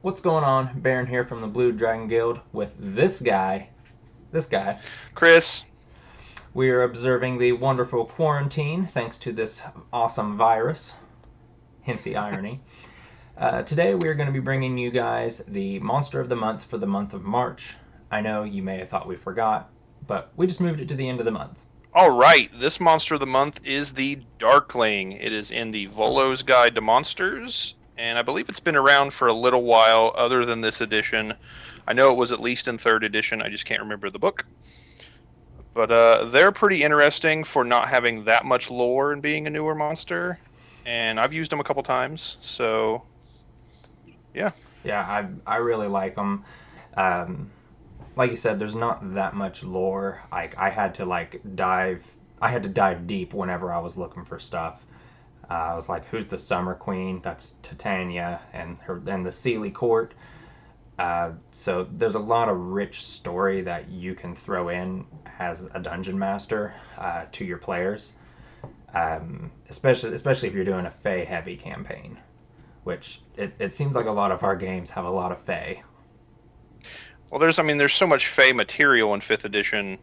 What's going on? Baron here from the Blue Dragon Guild with this guy. This guy. Chris, We are observing the wonderful quarantine thanks to this awesome virus. Hint the irony. Today we are going to be bringing you guys the monster of the month for the month of March. I know you may have thought we forgot, but we just moved it to the end of the month. all right, this monster of the month is the Darkling. It is in the Volo's Guide to Monsters, and I believe it's been around for a little while, other than this edition. I know it was at least in third edition, I just can't remember the book. But they're pretty interesting for not having that much lore and being a newer monster, and I've used them a couple times, so yeah. Yeah, I really like them. Um, like you said, there's not that much lore. I had to dive. I had to dive deep whenever I was looking for stuff. I was like, "Who's the Summer Queen?" That's Titania, and the Sealy Court. So there's a lot of rich story that you can throw in as a dungeon master to your players, especially if you're doing a Fey heavy campaign, which it seems like a lot of our games have a lot of Fey. Well, there's so much Fey material in fifth edition.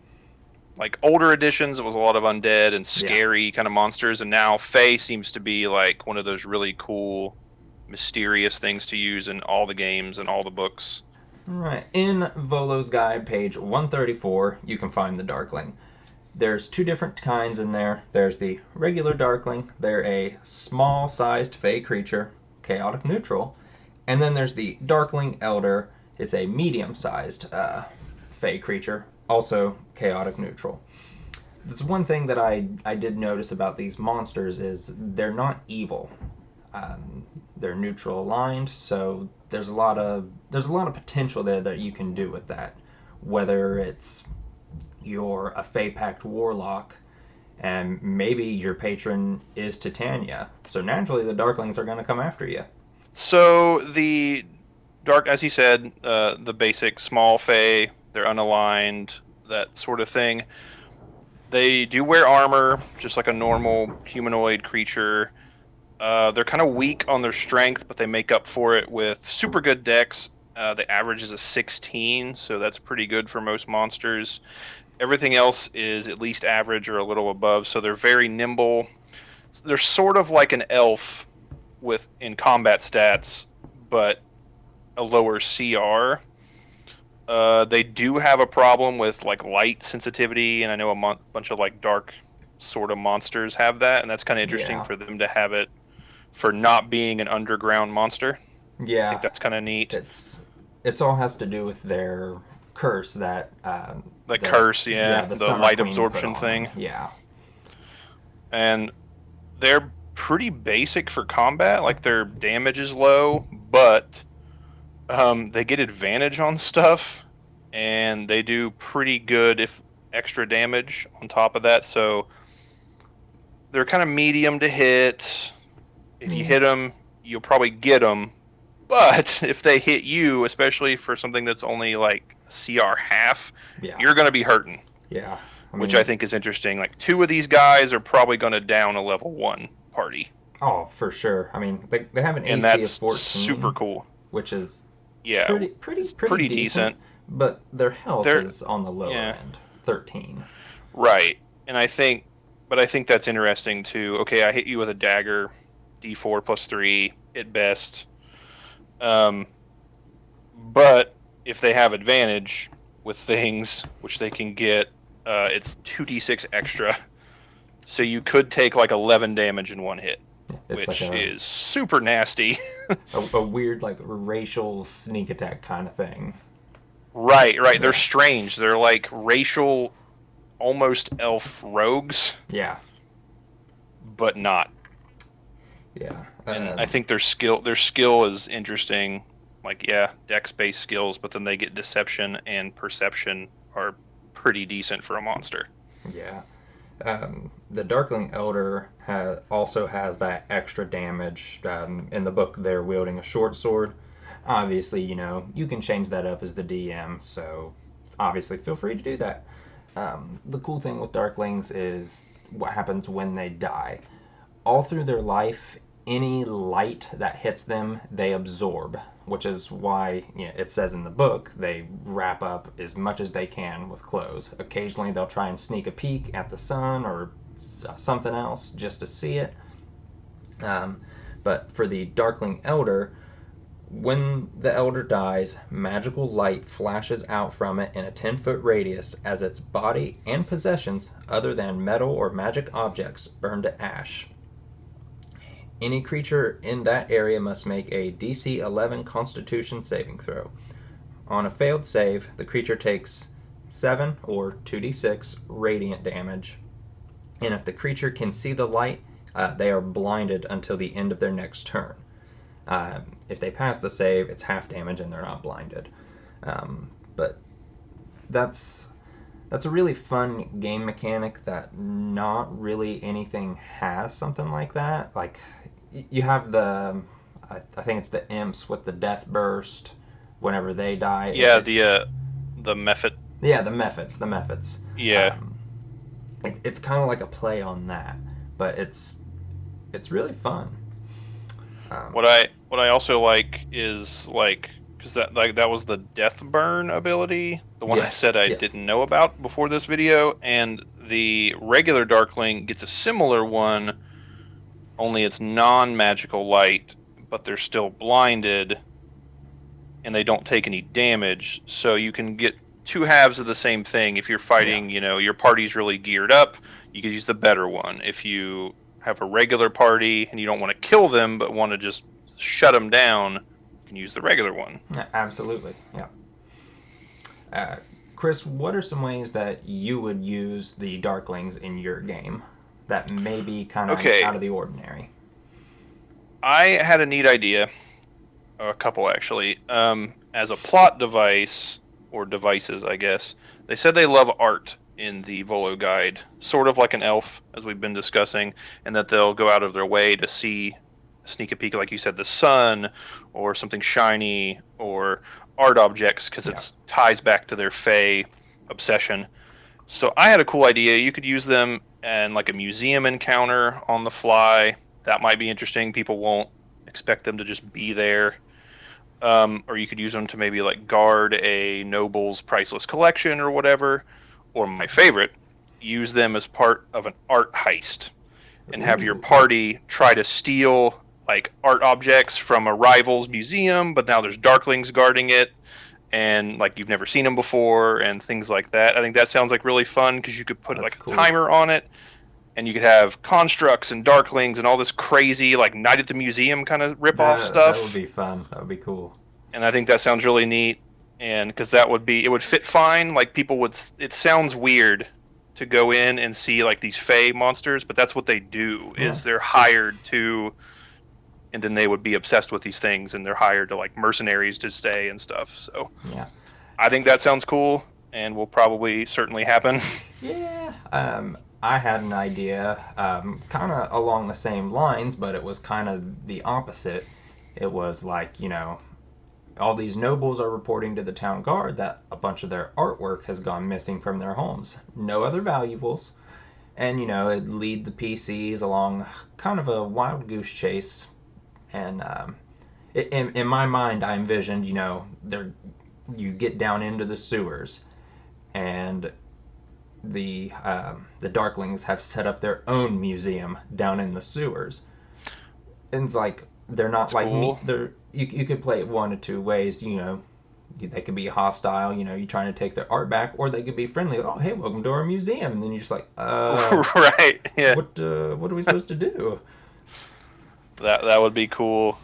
Like older editions, it was a lot of undead and Yeah. scary kind of monsters, and now Fae seems to be like one of those really cool, mysterious things to use in all the games and all the books. All right. In Volo's Guide, page 134, you can find the Darkling. There's two different kinds in there. There's the regular Darkling. They're a small-sized Fey creature, chaotic neutral. And then there's the Darkling Elder. It's a medium-sized Fey creature, also chaotic neutral. That's one thing that I did notice about these monsters is they're not evil. They're neutral aligned, so there's a lot of potential there that you can do with that. Whether it's you're a Fey Pact warlock, and maybe your patron is Titania, so naturally the Darklings are going to come after you. So the dark, as he said, the basic small Fae, they're unaligned, that sort of thing. They do wear armor, just like a normal humanoid creature. They're kind of weak on their strength, but they make up for it with super good dex. The average is a 16, so that's pretty good for most monsters. Everything else is at least average or a little above, so they're very nimble. They're sort of like an elf with in combat stats, but a lower CR. They do have a problem with like light sensitivity, and I know bunch of like dark sort of monsters have that, and that's kind of interesting Yeah, for them to have it for not being an underground monster. I think yeah, that's kind of neat. it's all has to do with their curse that The the curse, yeah yeah, the the Summer light Queen put absorption on them. thing. Yeah, And they're pretty basic for combat. Like their damage is low, but they get advantage on stuff, and they do pretty good if extra damage on top of that. So they're kind of medium to hit. If you yeah, hit them, you'll probably get them. But if they hit you, especially for something that's only like CR half, yeah, you're going to be hurting, yeah. I which I mean, think is interesting. Like two of these guys are probably going to down a level 1 party, oh, for sure. I mean, they have an and AC of that's super 14, cool. which is Yeah, it's pretty pretty decent, decent. but their health They're is on the lower yeah, end, 13. right. And I think that's interesting too. Okay, I hit you with a dagger, D4 plus 3 at best. Um, but if they have advantage with things, which they can get, it's 2d6 extra. So you could take like 11 damage in one hit, It's like which is super nasty. a weird like racial sneak attack kind of thing. Right, right. They're Yeah, strange. They're like racial, almost elf rogues, yeah, but not. yeah. And I think their skill is interesting. Like, yeah, dex based skills, but then they get deception and perception are pretty decent for a monster. Yeah. The Darkling Elder also has that extra damage. In the book, they're wielding a short sword. Obviously, you can change that up as the DM, so obviously feel free to do that. The cool thing with Darklings is what happens when they die. All through their life, any light that hits them, they absorb, which is why it says in the book they wrap up as much as they can with clothes. Occasionally they'll try and sneak a peek at the sun or something else just to see it. But for the Darkling Elder, when the Elder dies, magical light flashes out from it in a 10-foot radius as its body and possessions, other than metal or magic objects, burn to ash. Any creature in that area must make a DC 11 Constitution saving throw. On a failed save, the creature takes 7 or 2d6 radiant damage, and if the creature can see the light, they are blinded until the end of their next turn. If they pass the save, it's half damage and they're not blinded. But that's a really fun game mechanic that not really anything has something like that. Like, you have I think it's the imps with the death burst whenever they die. Yeah, the method. Yeah, the methods. Yeah. It's kind of like a play on that, but it's really fun. What I also like is like, because that was the death burn ability, the one I said I didn't know about before this video, and the regular Darkling gets a similar one, only it's non-magical light, but they're still blinded, and they don't take any damage. So you can get two halves of the same thing. If you're fighting, your party's really geared up, you could use the better one. If you have a regular party and you don't want to kill them but want to just shut them down, you can use the regular one. Yeah, absolutely. Yeah. Chris, what are some ways that you would use the Darklings in your game that may be kind of out of the ordinary? I had a neat idea, a couple actually. As a plot device, or devices, I guess, they said they love art in the Volo guide, sort of like an elf, as we've been discussing, and that they'll go out of their way to sneak a peek, like you said, the sun, or something shiny, or art objects, because it ties back to their Fae obsession. So I had a cool idea. You could use them in like a museum encounter on the fly. That might be interesting. People won't expect them to just be there. Or you could use them to maybe like guard a noble's priceless collection or whatever. Or my favorite, use them as part of an art heist and have your party try to steal like art objects from a rival's museum, but now there's Darklings guarding it, and like you've never seen them before, and things like that. I think that sounds like really fun because you could put a timer on it, and you could have constructs and Darklings and all this crazy like Night at the Museum kind of rip-off stuff. That would be fun. That would be cool. And I think that sounds really neat. And because it would fit fine. Like it sounds weird to go in and see like these Fae monsters, but that's what they do. Is they're hired to, and then they would be obsessed with these things, and they're hired to like mercenaries to stay and stuff. So yeah, I think that sounds cool, and will probably certainly happen. Yeah, I had an idea, kind of along the same lines, but it was kind of the opposite. It was like, all these nobles are reporting to the town guard that a bunch of their artwork has gone missing from their homes. No other valuables. And, it'd lead the PCs along kind of a wild goose chase. And in my mind, I envisioned, you get down into the sewers, and the Darklings have set up their own museum down in the sewers. And it's like, they're not like me. You could play it one of two ways. They could be hostile. You're trying to take their art back, or they could be friendly. Oh, hey, welcome to our museum. And then you're just like, right, yeah. What are we supposed to do? That would be cool.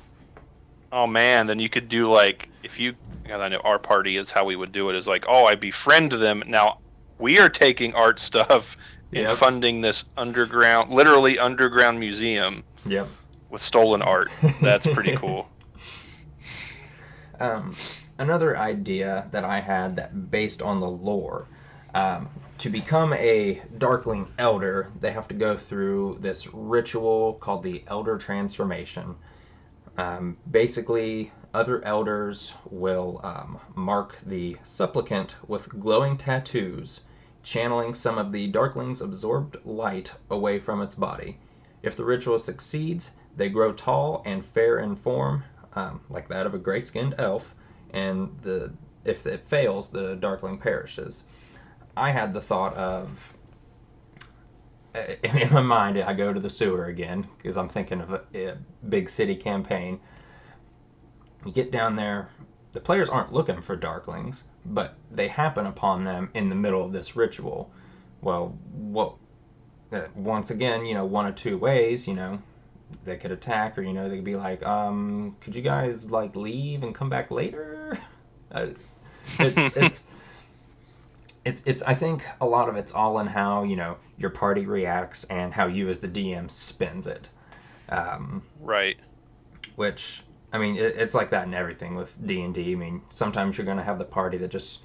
Oh man, then you could do like I know our party is how we would do it. Is like, I befriend them. Now we are taking art stuff and funding this literally underground museum. Yep. With stolen art. That's pretty cool. Another idea that I had that based on the lore, to become a Darkling Elder, they have to go through this ritual called the Elder Transformation. Basically, other elders will mark the supplicant with glowing tattoos, channeling some of the Darkling's absorbed light away from its body. If the ritual succeeds, They grow tall and fair in form, like that of a gray-skinned elf, and if it fails, the Darkling perishes. I had the thought of, in my mind, I go to the sewer again because I'm thinking of a big city campaign. You get down there, the players aren't looking for Darklings, but they happen upon them in the middle of this ritual. Well, what? Once again, one of two ways. They could attack, or they could be like, could you guys like leave and come back later? Uh, it's it's it's I think a lot of it's all in how your party reacts and how you as the DM spins it. Right. Which I mean, it's like that in everything with D&D. I mean, sometimes you're gonna have the party that just,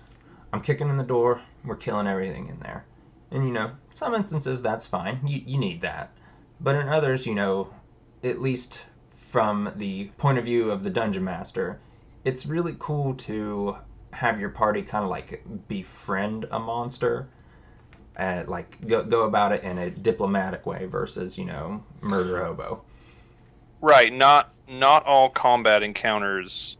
I'm kicking in the door, we're killing everything in there, and some instances that's fine. You need that, but in others, at least from the point of view of the dungeon master, it's really cool to have your party kind of like befriend a monster, like go about it in a diplomatic way versus murder hobo. Right. Not all combat encounters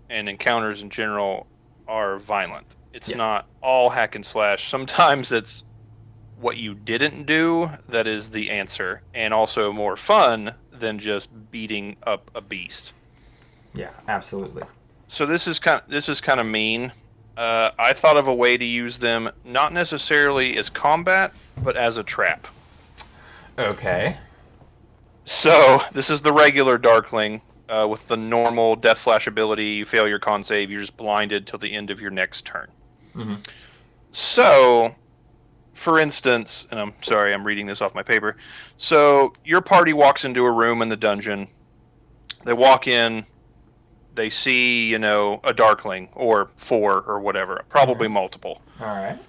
and encounters in general are violent. It's Yeah. not all hack and slash. Sometimes it's what you didn't do that is the answer, and also more fun than just beating up a beast. Yeah, absolutely. So this is kind of mean. I thought of a way to use them, not necessarily as combat, but as a trap. Okay. So this is the regular Darkling with the normal Death Flash ability. You fail your con save, you're just blinded till the end of your next turn. Mm-hmm. So, for instance, and I'm sorry, I'm reading this off my paper. So your party walks into a room in the dungeon. They walk in. They see, a Darkling or 4 or whatever, probably multiple. All right.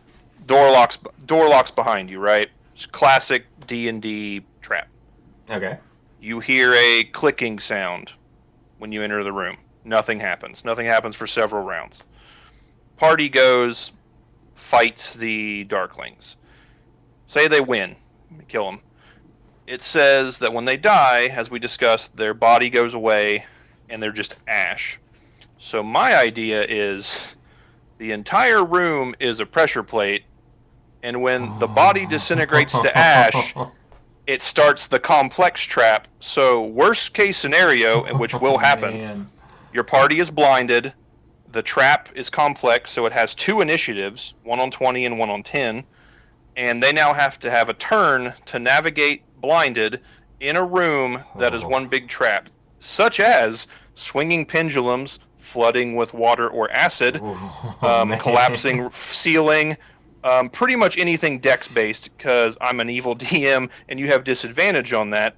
Door locks behind you, right? It's classic D&D trap. Okay. You hear a clicking sound when you enter the room. Nothing happens. Nothing happens for several rounds. Party goes, fights the Darklings. Say they win, kill them. It says that when they die, as we discussed, their body goes away and they're just ash. So my idea is the entire room is a pressure plate, and when the body disintegrates to ash, it starts the complex trap. So worst case scenario, in which will happen, Man. your party is blinded, the trap is complex, so it has 2 initiatives, one on 20 and one on 10, and they now have to have a turn to navigate blinded in a room that is one big trap, such as swinging pendulums, flooding with water or acid, collapsing ceiling, pretty much anything dex-based, because I'm an evil DM and you have disadvantage on that.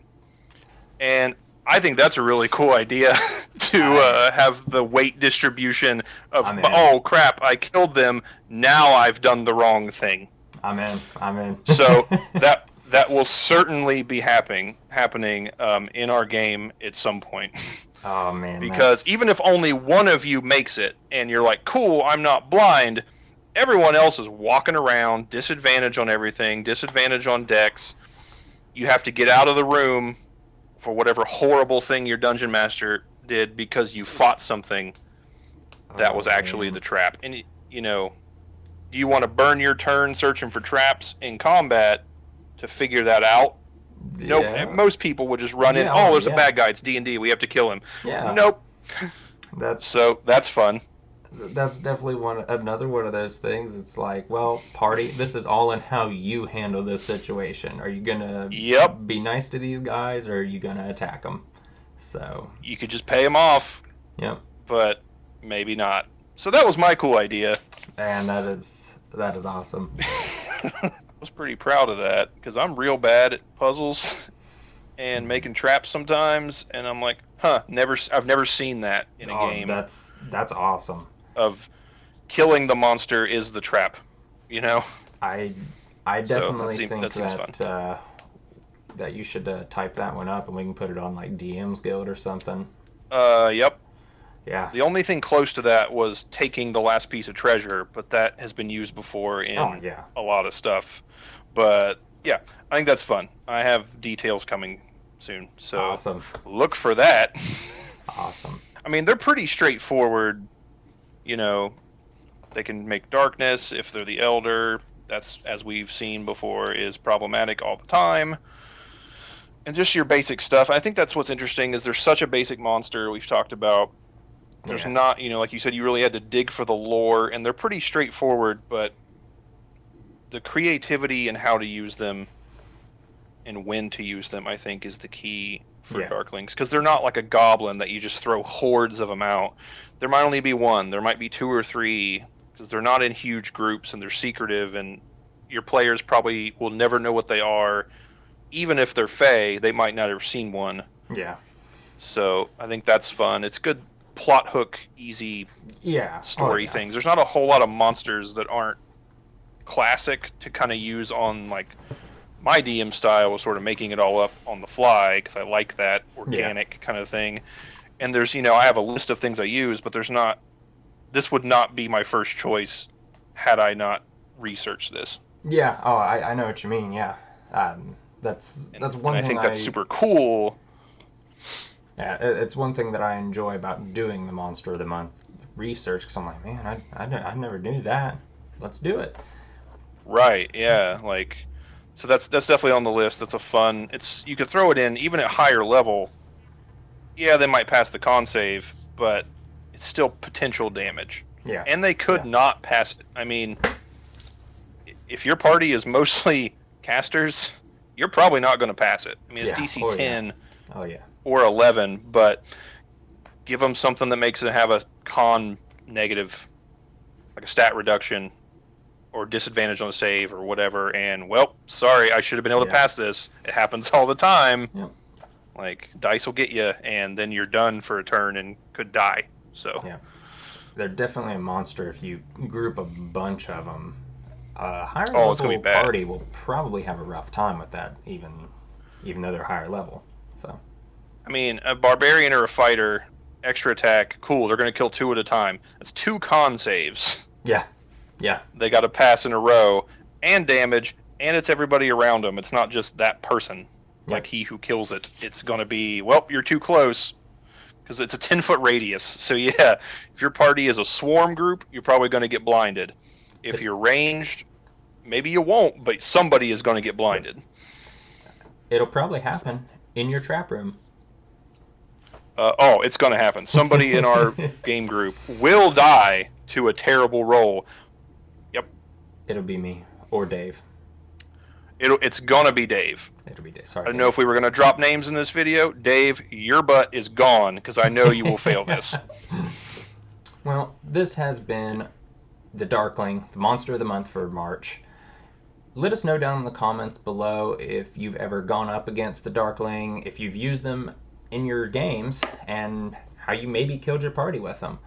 And I think that's a really cool idea to have the weight distribution of, oh crap, I killed them, now I've done the wrong thing. I'm in. So that will certainly be happening in our game at some point. Oh man. Because even if only one of you makes it and you're like, cool, I'm not blind, everyone else is walking around, disadvantage on everything, disadvantage on dex. You have to get out of the room for whatever horrible thing your dungeon master did because you fought something that was actually the trap. And do you want to burn your turn searching for traps in combat to figure that out? Nope. Yeah. Most people would just run in. Yeah, Oh, there's a bad guy. It's D&D. We have to kill him. Yeah. Nope. That's that's fun. That's definitely another one of those things. It's like, well, party, this is all in how you handle this situation. Are you gonna be nice to these guys, or are you gonna attack them? So you could just pay them off. Yep. But maybe not. So that was my cool idea. And that is awesome. I was pretty proud of that because I'm real bad at puzzles and making traps sometimes, and I'm like, I've never seen that in a game. That's awesome. Of killing the monster is the trap, I definitely think that that you should type that one up and we can put it on like DM's Guild or something. Yep. Yeah. The only thing close to that was taking the last piece of treasure, but that has been used before in a lot of stuff. But yeah, I think that's fun. I have details coming soon. So Awesome. look for that. Awesome. I mean, they're pretty straightforward. You know, they can make darkness if they're the elder. That's, as we've seen before, is problematic all the time. And just your basic stuff. I think that's what's interesting is there's such a basic monster we've talked about. There's not, like you said, you really had to dig for the lore, and they're pretty straightforward, but the creativity and how to use them and when to use them, I think, is the key for Darklings. Because they're not like a goblin that you just throw hordes of them out. There might only be one. There might be 2 or 3, because they're not in huge groups, and they're secretive, and your players probably will never know what they are. Even if they're Fae, they might not have seen one. Yeah. So I think that's fun. It's good plot hook, easy story things. There's not a whole lot of monsters that aren't classic to kind of use on, like, my DM style was sort of making it all up on the fly, because I like that organic kind of thing. And there's, I have a list of things I use, but this would not be my first choice had I not researched this. Yeah, I know what you mean, yeah. That's one thing I think that's super cool. Yeah, it's one thing that I enjoy about doing the Monster of the Month research, because I'm like, man, I never knew that. Let's do it. Right, yeah, so that's definitely on the list. That's a fun. You could throw it in even at higher level. Yeah, they might pass the con save, but it's still potential damage. Yeah. And they could not pass it. I mean, if your party is mostly casters, you're probably not going to pass it. I mean, it's DC 10 or 11, but give them something that makes it have a con negative, like a stat reduction or disadvantage on a save or whatever, and, well, sorry, I should have been able to pass this. It happens all the time. Yep. Like, dice will get you, and then you're done for a turn and could die. So yeah, they're definitely a monster if you group a bunch of them. Higher level party will probably have a rough time with that, even though they're higher level. So, I mean, a barbarian or a fighter, extra attack, cool. They're going to kill 2 at a time. That's 2 con saves. Yeah. Yeah. They got to pass in a row, and damage, and it's everybody around them. It's not just that person, like he who kills it. It's going to be, well, you're too close, because it's a 10-foot radius. So yeah, if your party is a swarm group, you're probably going to get blinded. If you're ranged, maybe you won't, but somebody is going to get blinded. It'll probably happen in your trap room. It's going to happen. Somebody in our game group will die to a terrible roll. Yep. It'll be me or Dave. It's going to be Dave. It'll be Dave. Sorry, I don't know if we were going to drop names in this video. Dave, your butt is gone, because I know you will fail this. Well, this has been the Darkling, the Monster of the Month for March. Let us know down in the comments below if you've ever gone up against the Darkling, if you've used them in your games, and how you maybe killed your party with them.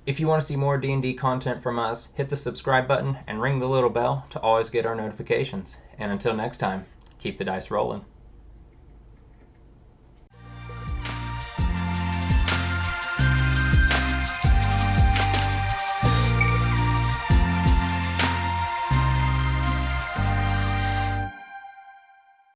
If you want to see more D&D content from us, hit the subscribe button and ring the little bell to always get our notifications. And until next time, keep the dice rolling.